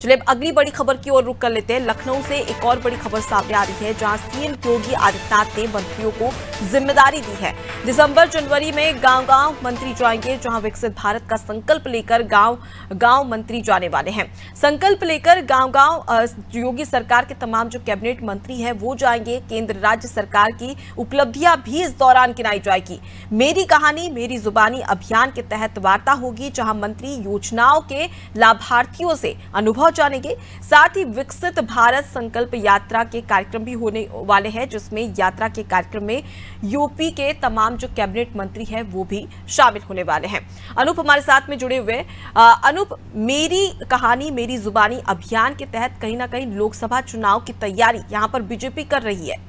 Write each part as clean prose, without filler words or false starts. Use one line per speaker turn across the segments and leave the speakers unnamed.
चलिए अब अगली बड़ी खबर की ओर रुख कर लेते हैं। लखनऊ से एक और बड़ी खबर सामने आ रही है, जहां सीएम योगी आदित्यनाथ ने मंत्रियों को जिम्मेदारी दी है। दिसंबर जनवरी में गांव-गांव मंत्री जाएंगे, जहां विकसित भारत का संकल्प लेकर गांव-गांव मंत्री जाने वाले हैं। संकल्प लेकर गांव-गांव योगी सरकार के तमाम जो कैबिनेट मंत्री हैं वो जाएंगे। केंद्र राज्य सरकार की उपलब्धियां भी इस दौरान गिनाई जाएगी। मेरी कहानी मेरी जुबानी अभियान के तहत वार्ता होगी, जहां मंत्री योजनाओं के लाभार्थियों से अनुभव जानेंगे। साथ ही विकसित भारत संकल्प यात्रा के कार्यक्रम भी होने वाले हैं, जिसमें यात्रा के कार्यक्रम में यूपी के तमाम जो कैबिनेट मंत्री हैं वो भी शामिल होने वाले हैं। अनूप हमारे साथ में जुड़े हुए। अनूप, मेरी कहानी मेरी जुबानी अभियान के तहत कहीं ना कहीं लोकसभा चुनाव की तैयारी यहां पर बीजेपी कर रही है।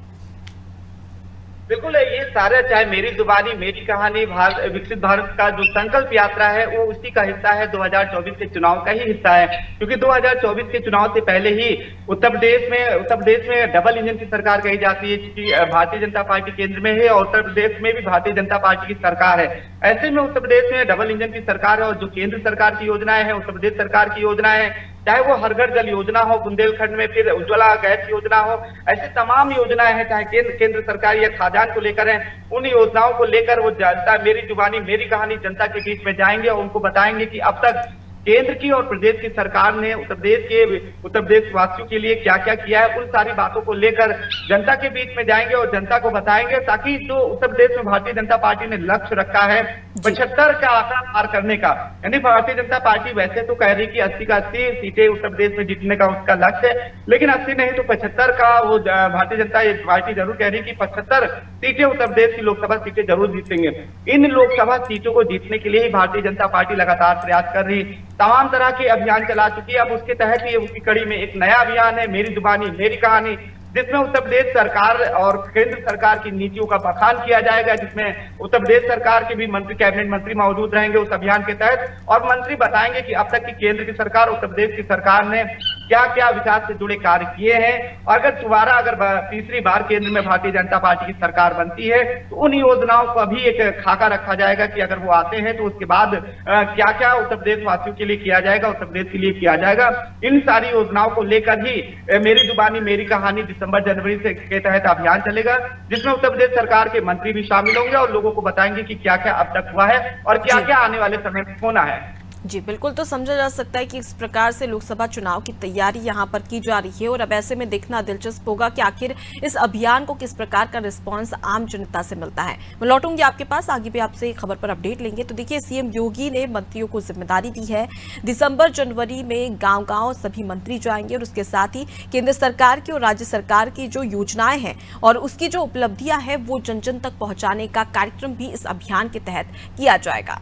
बिल्कुल, ये सारा चाहे मेरी जुबानी मेरी कहानी विकसित भारत का जो संकल्प यात्रा है वो उसी का हिस्सा है, 2024 के चुनाव का ही हिस्सा है। क्योंकि 2024 के चुनाव से पहले ही उत्तर प्रदेश में डबल इंजन की सरकार कही जाती है, क्योंकि भारतीय जनता पार्टी केंद्र में है और उत्तर प्रदेश में भी भारतीय जनता पार्टी की सरकार है। ऐसे में उत्तर प्रदेश में डबल इंजन की सरकार है और जो केंद्र सरकार की योजनाएं हैं, उत्तर प्रदेश सरकार की योजनाएं हैं, चाहे वो हर घर जल योजना हो, बुंदेलखंड में फिर उज्ज्वला गैस योजना हो, ऐसी तमाम योजनाएं हैं, चाहे केंद्र सरकार या खाद्यान्न को लेकर है, उन योजनाओं को लेकर वो जनता मेरी जुबानी मेरी कहानी जनता के बीच में जाएंगे और उनको बताएंगे कि अब तक केंद्र की और प्रदेश की सरकार ने उत्तर प्रदेश वासियों के लिए क्या क्या किया है। उन सारी बातों को लेकर जनता के बीच में जाएंगे और जनता को बताएंगे, ताकि जो उत्तर प्रदेश में भारतीय जनता पार्टी ने लक्ष्य रखा है 75 का आंकड़ा पार करने का, यानी भारतीय जनता पार्टी वैसे तो कह रही कि 80 का 80 सीटें उत्तर प्रदेश में जीतने का उसका लक्ष्य है, लेकिन 80 नहीं तो 75 का वो भारतीय जनता पार्टी जरूर कह रही कि 75 सीटें उत्तर प्रदेश की लोकसभा सीटें जरूर जीतेंगे। इन लोकसभा सीटों को जीतने के लिए ही भारतीय जनता पार्टी लगातार प्रयास कर रही, तमाम तरह के अभियान चला चुकी है। अब उसके तहत ही उसकी कड़ी में एक नया अभियान है, मेरी जुबानी मेरी कहानी, जिसमें उत्तर प्रदेश सरकार और केंद्र सरकार की नीतियों का बखान किया जाएगा, जिसमें उत्तर प्रदेश सरकार के भी मंत्री कैबिनेट मंत्री मौजूद रहेंगे उस अभियान के तहत, और मंत्री बताएंगे कि अब तक की केंद्र की सरकार उत्तर प्रदेश की सरकार ने क्या क्या विकास से जुड़े कार्य किए हैं, और अगर तीसरी बार केंद्र में भारतीय जनता पार्टी की सरकार बनती है तो उन योजनाओं का भी एक खाका रखा जाएगा कि अगर वो आते हैं तो उसके बाद क्या क्या उत्तर प्रदेश वासियों के लिए किया जाएगा, उत्तर प्रदेश के लिए किया जाएगा। इन सारी योजनाओं को लेकर ही मेरी जुबानी मेरी कहानी दिसंबर जनवरी से के तहत अभियान चलेगा, जिसमें उत्तर प्रदेश सरकार के मंत्री भी शामिल होंगे और लोगों को बताएंगे कि क्या क्या अब तक हुआ है और क्या क्या आने वाले समय में होना है।
जी बिल्कुल, तो समझा जा सकता है कि इस प्रकार से लोकसभा चुनाव की तैयारी यहां पर की जा रही है, और अब ऐसे में देखना दिलचस्प होगा कि आखिर इस अभियान को किस प्रकार का रिस्पांस आम जनता से मिलता है। मैं लौटूंगी आपके पास, आगे भी आपसे खबर पर अपडेट लेंगे। तो देखिए, सीएम योगी ने मंत्रियों को जिम्मेदारी दी है। दिसंबर जनवरी में गाँव गाँव सभी मंत्री जाएंगे, और उसके साथ ही केंद्र सरकार की और राज्य सरकार की जो योजनाएं हैं और उसकी जो उपलब्धियां हैं वो जन जन तक पहुंचाने का कार्यक्रम भी इस अभियान के तहत किया जाएगा।